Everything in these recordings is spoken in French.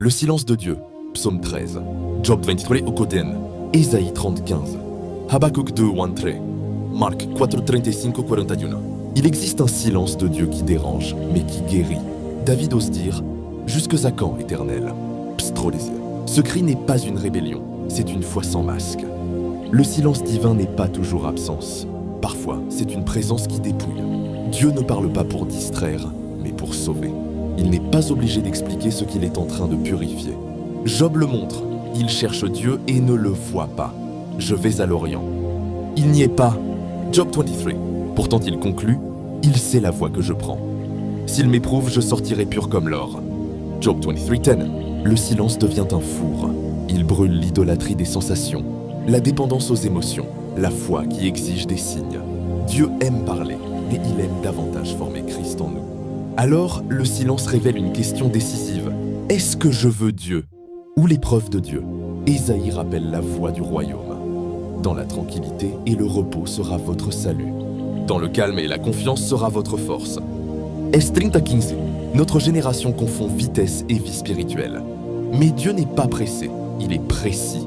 Le silence de Dieu, psaume 13, Job 23 au Coden, Ésaïe 30:15, Habakkuk 2:13, Marc 4:35-41. Il existe un silence de Dieu qui dérange, mais qui guérit. David ose dire « Jusque à quand, Éternel ?» Pstrolésia. Ce cri n'est pas une rébellion, c'est une foi sans masque. Le silence divin n'est pas toujours absence. Parfois, c'est une présence qui dépouille. Dieu ne parle pas pour distraire, mais pour sauver. Il n'est pas obligé d'expliquer ce qu'il est en train de purifier. Job le montre, il cherche Dieu et ne le voit pas. Je vais à l'Orient. Il n'y est pas. Job 23. Pourtant il conclut, il sait la voie que je prends. S'il m'éprouve, je sortirai pur comme l'or. Job 23:10. Le silence devient un four. Il brûle l'idolâtrie des sensations, la dépendance aux émotions, la foi qui exige des signes. Dieu aime parler, mais il aime davantage former Christ en nous. Alors, le silence révèle une question décisive. Est-ce que je veux Dieu ou l'épreuve de Dieu? Ésaïe rappelle la voie du royaume. Dans la tranquillité et le repos sera votre salut. Dans le calme et la confiance sera votre force. Es 30:15. Notre génération confond vitesse et vie spirituelle. Mais Dieu n'est pas pressé, il est précis.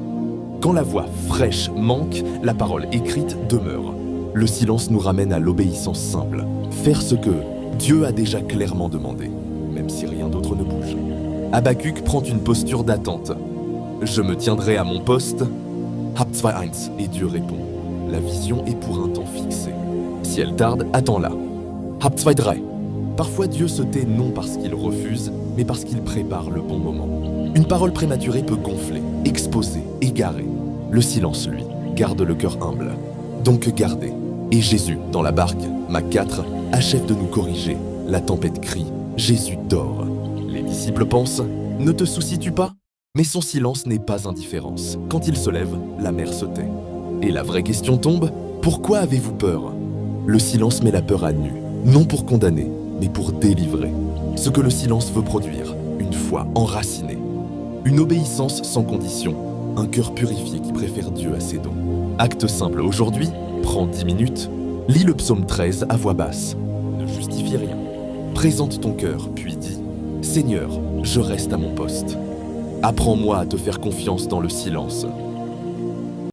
Quand la voix fraîche manque, la parole écrite demeure. Le silence nous ramène à l'obéissance simple. Faire ce que Dieu a déjà clairement demandé, même si rien d'autre ne bouge. Habakkuk prend une posture d'attente. Je me tiendrai à mon poste. Hab 2:1 et Dieu répond. La vision est pour un temps fixé. Si elle tarde, attends-la. Hab 2:3. Parfois Dieu se tait non parce qu'il refuse, mais parce qu'il prépare le bon moment. Une parole prématurée peut gonfler, exposer, égarer. Le silence, lui, garde le cœur humble. Donc gardez. Et Jésus, dans la barque, Mac 4, achève de nous corriger. La tempête crie, Jésus dort. Les disciples pensent, ne te soucies-tu pas? Mais son silence n'est pas indifférence. Quand il se lève, la mer se tait. Et la vraie question tombe, pourquoi avez-vous peur? Le silence met la peur à nu, non pour condamner, mais pour délivrer. Ce que le silence veut produire, une foi enracinée. Une obéissance sans condition, un cœur purifié qui préfère Dieu à ses dons. Acte simple aujourd'hui, prends 10 minutes, lis le psaume 13 à voix basse. Ne justifie rien. Présente ton cœur, puis dis « Seigneur, je reste à mon poste. Apprends-moi à te faire confiance dans le silence.